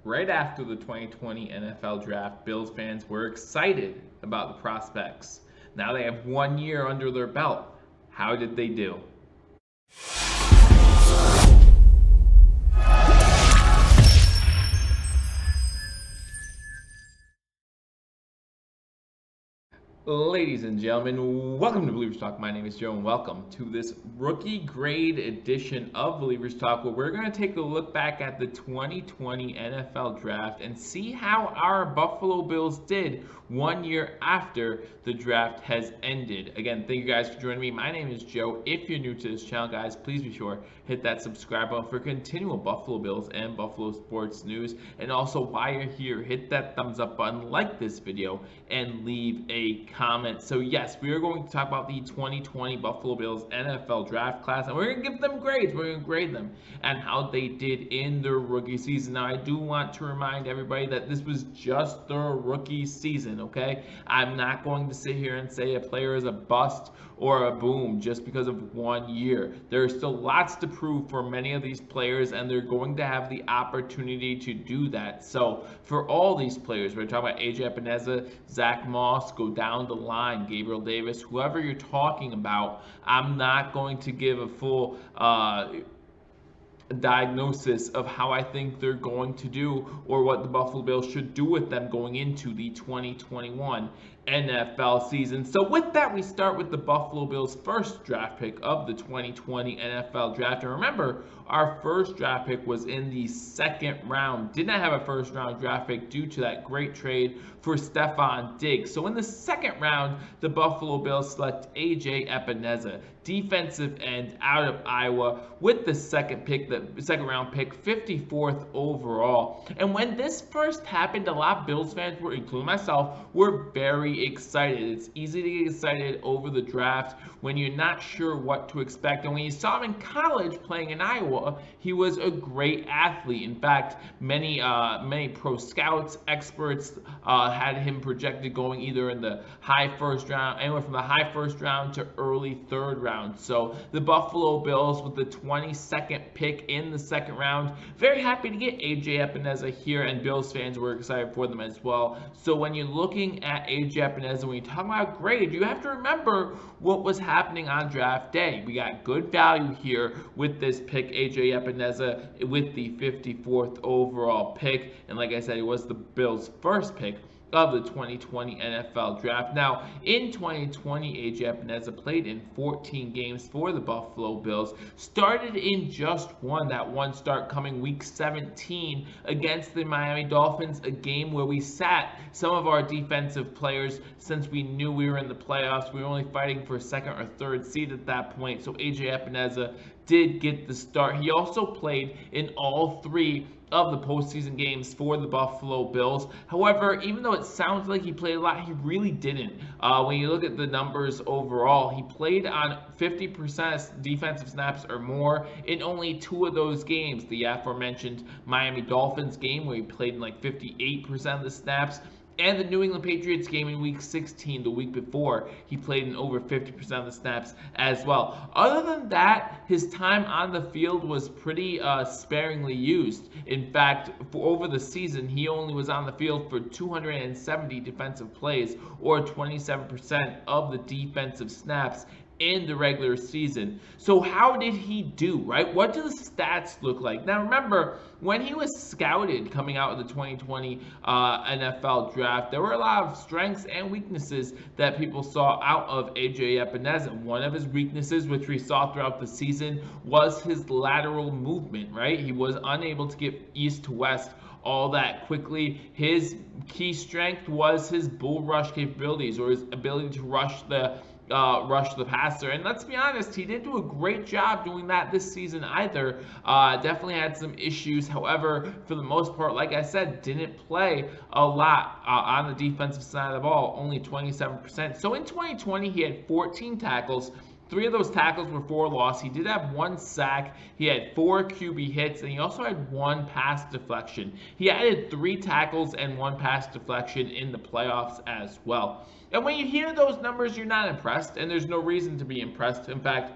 Right after the 2020 NFL Draft, Bills fans were excited about the prospects. Now they have 1 year under their belt. How did they do? Ladies and gentlemen, welcome to Billievers Talk. My name is Joe, and welcome to this rookie grade edition of Billievers Talk, where we're going to take a look back at the 2020 NFL Draft and see how our Buffalo Bills did 1 year after the draft has ended. Again, thank you guys for joining me. My name is Joe. If you're new to this channel, guys, please be sure hit that subscribe button for continual Buffalo Bills and Buffalo sports news. And also, while you're here, hit that thumbs up button, like this video, and leave a comment. So yes, we are going to talk about the 2020 Buffalo Bills NFL draft class, and we're going to give them grades. We're going to grade them and how they did in their rookie season. Now, I do want to remind everybody that this was just their rookie season, okay? I'm not going to sit here and say a player is a bust or a boom just because of 1 year. There's still lots to prove for many of these players, and they're going to have the opportunity to do that. So for all these players, we're talking about AJ Epenesa, Zach Moss, go down the line, Gabriel Davis, whoever you're talking about, I'm not going to give a full diagnosis of how I think they're going to do or what the Buffalo Bills should do with them going into the 2021 NFL season. So with that, we start with the Buffalo Bills' first draft pick of the 2020 NFL draft. And remember, our first draft pick was in the second round. Did not have a first round draft pick due to that great trade for Stefon Diggs. So in the second round, the Buffalo Bills select AJ Epenesa, defensive end out of Iowa, with the second round pick, 54th overall. And when this first happened, a lot of Bills fans were, including myself, were very excited. It's easy to get excited over the draft when you're not sure what to expect. And when you saw him in college playing in Iowa, he was a great athlete. In fact, many pro scouts, experts had him projected going either in the high first round, anywhere from the high first round to early third round. So the Buffalo Bills, with the 22nd pick in the second round, very happy to get AJ Epenesa here, and Bills fans were excited for them as well. So when you're looking at AJ Epenesa, when you talk about grade, you have to remember what was happening on draft day. We got good value here with this pick, AJ Epenesa, with the 54th overall pick. And like I said, it was the Bills' first pick of the 2020 NFL Draft. Now, in 2020, AJ Epenesa played in 14 games for the Buffalo Bills, started in just one start coming week 17 against the Miami Dolphins, a game where we sat some of our defensive players since we knew we were in the playoffs. We were only fighting for a second or third seed at that point, so AJ Epenesa did get the start. He also played in all three of the postseason games for the Buffalo Bills. However, even though it sounds like he played a lot, he really didn't. When you look at the numbers overall, he played on 50% defensive snaps or more in only two of those games. The aforementioned Miami Dolphins game, where he played in like 58% of the snaps, and the New England Patriots game in week 16, the week before, he played in over 50% of the snaps as well. Other than that, his time on the field was pretty sparingly used. In fact, over the season, he only was on the field for 270 defensive plays, or 27% of the defensive snaps in the regular season. So how did he do, right? What do the stats look like? Now remember, when he was scouted coming out of the 2020 NFL Draft, there were a lot of strengths and weaknesses that people saw out of AJ Epenesa. One of his weaknesses, which we saw throughout the season, was his lateral movement, right? He was unable to get east to west all that quickly. His key strength was his bull rush capabilities, or his ability to rush the passer. And let's be honest, he didn't do a great job doing that this season either. Definitely had some issues. However, for the most part, like I said, didn't play a lot on the defensive side of the ball, only 27%. So in 2020, he had 14 tackles. 3 of those tackles were for loss. He did have 1 sack. He had 4 QB hits, and he also had 1 pass deflection. He added 3 tackles and 1 pass deflection in the playoffs as well. And when you hear those numbers, you're not impressed, and there's no reason to be impressed. In fact,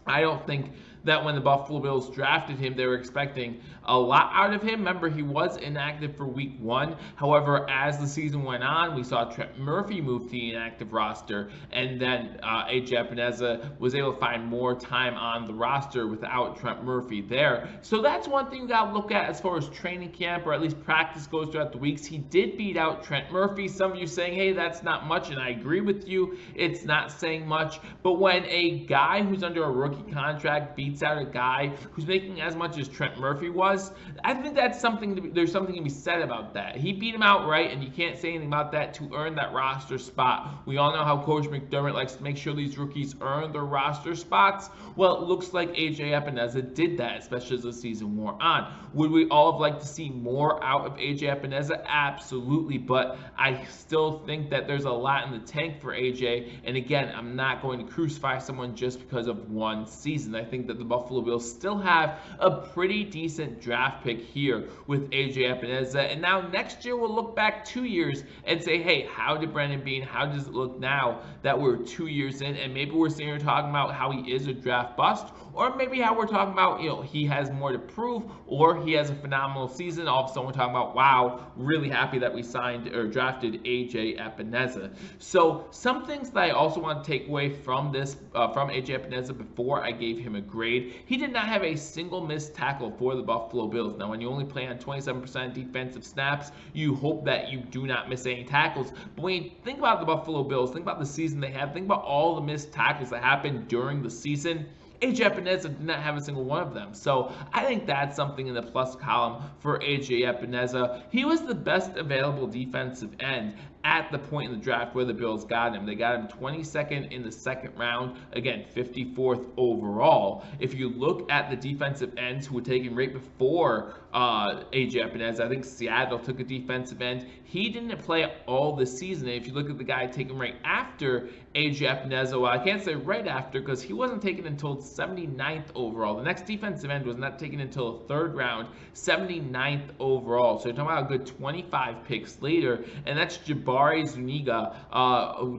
I don't think that when the Buffalo Bills drafted him, they were expecting a lot out of him. Remember, he was inactive for week 1. However, as the season went on, we saw Trent Murphy move to the inactive roster, and then AJ Epenesa was able to find more time on the roster without Trent Murphy there. So that's one thing you got to look at as far as training camp, or at least practice, goes throughout the weeks. He did beat out Trent Murphy. Some of you saying, hey, that's not much, and I agree with you. It's not saying much, but when a guy who's under a rookie contract beats out a guy who's making as much as Trent Murphy was, I think that's something there's something to be said about that. He beat him out, right, and you can't say anything about that to earn that roster spot. We all know how Coach McDermott likes to make sure these rookies earn their roster spots. Well, it looks like AJ Epenesa did that, especially as the season wore on. Would we all have liked to see more out of AJ Epenesa? Absolutely, but I still think that there's a lot in the tank for AJ, and again, I'm not going to crucify someone just because of one season. I think that the Buffalo Bills still have a pretty decent draft pick here with AJ Epenesa, and now next year we'll look back 2 years and say, hey, how did Brandon Beane, how does it look now that we're 2 years in, and maybe we're sitting here talking about how he is a draft bust, or maybe how we're talking about, you know, he has more to prove, or he has a phenomenal season. All of a sudden we're talking about, wow, really happy that we signed or drafted AJ Epenesa. So some things that I also want to take away from this, from AJ Epenesa before I gave him a grade. He did not have a single missed tackle for the Buffalo Bills. Now, when you only play on 27% defensive snaps, you hope that you do not miss any tackles. But when you think about the Buffalo Bills, think about the season they had, think about all the missed tackles that happened during the season, AJ Epenesa did not have a single one of them. So I think that's something in the plus column for AJ Epenesa. He was the best available defensive end at the point in the draft where the Bills got him. They got him 22nd in the second round, again, 54th overall. If you look at the defensive ends who were taken right before AJ Epenesa, I think Seattle took a defensive end. He didn't play all this season. And if you look at the guy taken right after AJ Epenesa, well, I can't say right after because he wasn't taken until 79th overall. The next defensive end was not taken until the third round, 79th overall. So you're talking about a good 25 picks later, and that's Jabari Zuniga,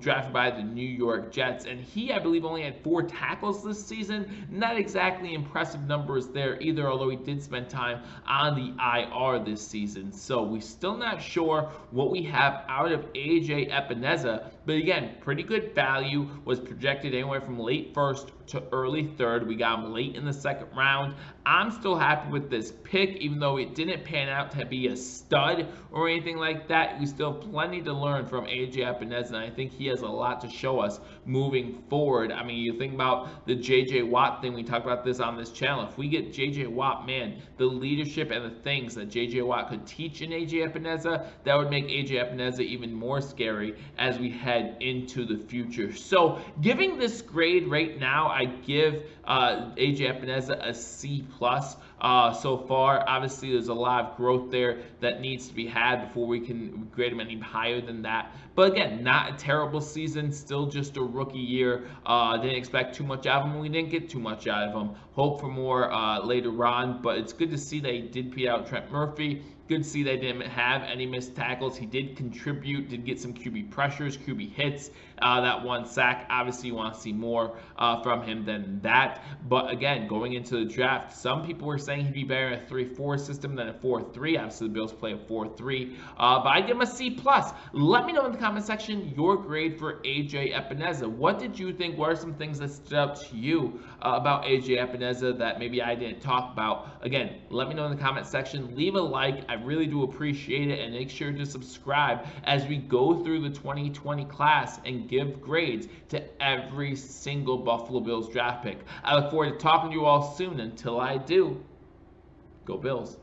drafted by the New York Jets, and he, I believe, only had 4 tackles this season. Not exactly impressive numbers there either, although he did spend time on the IR this season. So we're still not sure what we have out of AJ Epenesa, but again, pretty good value. Was projected anywhere from late first to early third. We got him late in the second round. I'm still happy with this pick, even though it didn't pan out to be a stud or anything like that. We still have plenty to learn from AJ Epenesa, and I think he has a lot to show us moving forward. I mean, you think about the JJ Watt thing. We talked about this on this channel. If we get JJ Watt, man, the leadership and the things that JJ Watt could teach in AJ Epenesa, that would make AJ Epenesa even more scary as we head into the future. So giving this grade right now, I give AJ Epenesa a C+. So far, obviously, there's a lot of growth there that needs to be had before we can grade him any higher than that. But again, not a terrible season, still just a rookie year. Didn't expect too much out of him. We didn't get too much out of him. Hope for more later on, but it's good to see that he did beat out Trent Murphy. Good to see they didn't have any missed tackles. He did contribute, did get some QB pressures, QB hits, that one sack. Obviously, you want to see more from him than that. But again, going into the draft, some people were saying he'd be better in a 3-4 system than a 4-3. Obviously, the Bills play a 4-3. But I give him a C+. Let me know in the comment section your grade for AJ Epenesa. What did you think? What are some things that stood out to you about AJ Epenesa that maybe I didn't talk about? Again, let me know in the comment section. Leave a like. I really do appreciate it, and make sure to subscribe as we go through the 2020 class and give grades to every single Buffalo Bills draft pick. I look forward to talking to you all soon. Until I do, go Bills.